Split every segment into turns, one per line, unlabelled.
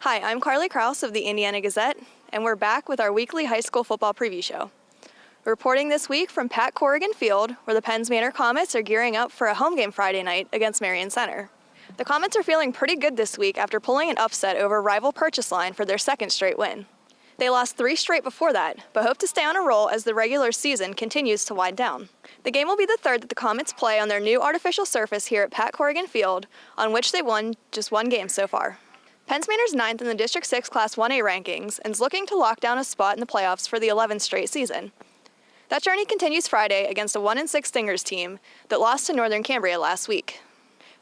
Hi, I'm Krouse of the Indiana Gazette, and we're back with our weekly high school football preview show. Reporting this week from Pat Corrigan Field, where the Penns Manor Comets are gearing up for a home game Friday night against Marion Center. The Comets are feeling pretty good this week after pulling an upset over rival Purchase Line for their second straight win. They lost 3 straight before that, but hope to stay on a roll as the regular season continues to wind down. The game will be the third that the Comets play on their new artificial surface here at Pat Corrigan Field, on which they won just 1 game so far. Penns Manor's 9th in the District 6 Class 1A rankings and is looking to lock down a spot in the playoffs for the 11th straight season. That journey continues Friday against a 1-6 Stingers team that lost to Northern Cambria last week.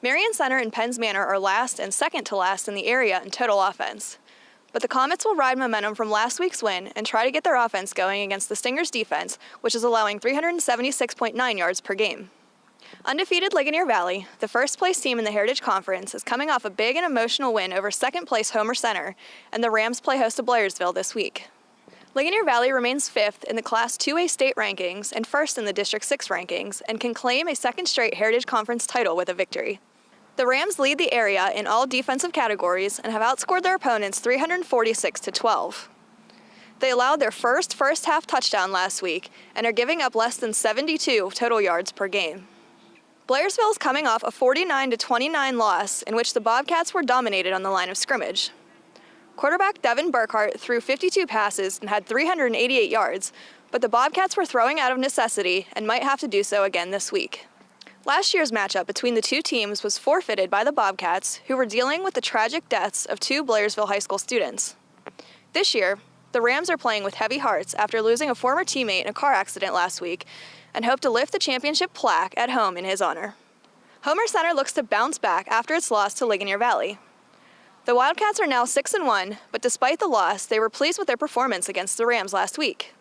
Marion Center and Penns Manor are last and second to last in the area in total offense. But the Comets will ride momentum from last week's win and try to get their offense going against the Stingers' defense, which is allowing 376.9 yards per game. Undefeated Ligonier Valley, the first-place team in the Heritage Conference, is coming off a big and emotional win over second-place Homer Center, and the Rams play host to Blairsville this week. Ligonier Valley remains 5th in the Class 2A state rankings and 1st in the District 6 rankings, and can claim a second straight Heritage Conference title with a victory. The Rams lead the area in all defensive categories and have outscored their opponents 346-12. They allowed their first-half touchdown last week and are giving up less than 72 total yards per game. Blairsville is coming off a 49-29 loss in which the Bobcats were dominated on the line of scrimmage. Quarterback Devin Burkhart threw 52 passes and had 388 yards, but the Bobcats were throwing out of necessity and might have to do so again this week. Last year's matchup between the two teams was forfeited by the Bobcats, who were dealing with the tragic deaths of 2 Blairsville high school students. This year, the Rams are playing with heavy hearts after losing a former teammate in a car accident last week, and hope to lift the championship plaque at home in his honor. Homer Center looks to bounce back after its loss to Ligonier Valley. The Wildcats are now 6-1, but despite the loss, they were pleased with their performance against the Rams last week.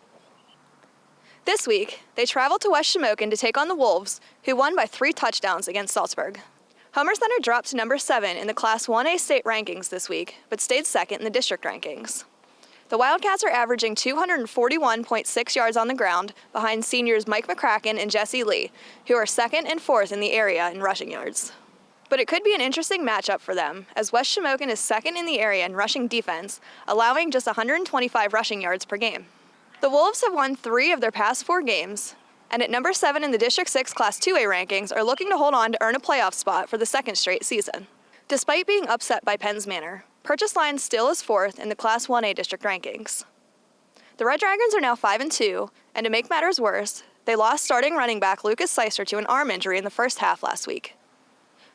This week, they traveled to West Shamokin to take on the Wolves, who won by 3 touchdowns against Salzburg. Homer Center dropped to number 7 in the Class 1A state rankings this week, but stayed second in the district rankings. The Wildcats are averaging 241.6 yards on the ground behind seniors Mike McCracken and Jesse Lee, who are 2nd and 4th in the area in rushing yards. But it could be an interesting matchup for them, as West Shamokin is 2nd in the area in rushing defense, allowing just 125 rushing yards per game. The Wolves have won 3 of their past 4 games, and at number 7 in the District 6 Class 2A rankings are looking to hold on to earn a playoff spot for the 2nd straight season. Despite being upset by Penns Manor, Purchase Line still is 4th in the Class 1A district rankings. The Red Dragons are now 5-2, and to make matters worse, they lost starting running back Lucas Seister to an arm injury in the first half last week.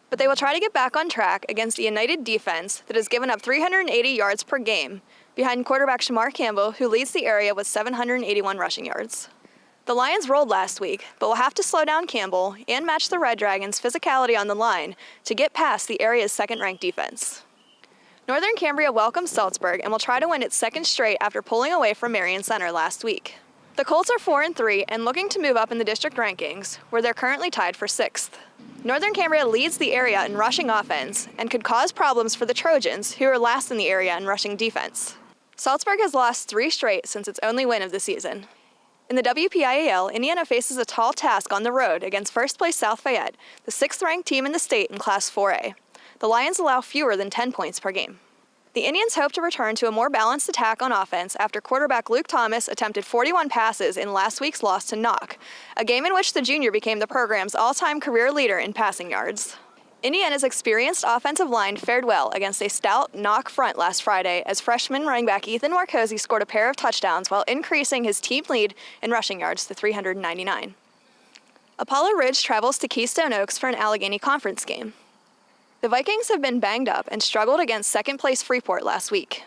But they will try to get back on track against a United defense that has given up 380 yards per game, behind quarterback Shamar Campbell, who leads the area with 781 rushing yards. The Lions rolled last week, but will have to slow down Campbell and match the Red Dragons' physicality on the line to get past the area's 2nd-ranked defense. Northern Cambria welcomes Salzburg and will try to win its 2nd straight after pulling away from Marion Center last week. The Colts are 4-3 and looking to move up in the district rankings, where they're currently tied for 6th. Northern Cambria leads the area in rushing offense and could cause problems for the Trojans, who are last in the area in rushing defense. Salzburg has lost 3 straight since its only win of the season. In the WPIAL, Indiana faces a tall task on the road against first-place South Fayette, the 6th-ranked team in the state in Class 4A. The Lions allow fewer than 10 points per game. The Indians hope to return to a more balanced attack on offense after quarterback Luke Thomas attempted 41 passes in last week's loss to Knock, a game in which the junior became the program's all-time career leader in passing yards. Indiana's experienced offensive line fared well against a stout Knock front last Friday as freshman running back Ethan Marcosi scored a pair of touchdowns while increasing his team lead in rushing yards to 399. Apollo Ridge travels to Keystone Oaks for an Allegheny Conference game. The Vikings have been banged up and struggled against 2nd-place Freeport last week.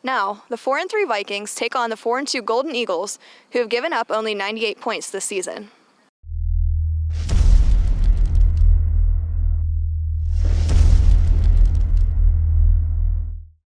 Now, the 4-3 Vikings take on the 4-2 Golden Eagles, who have given up only 98 points this season.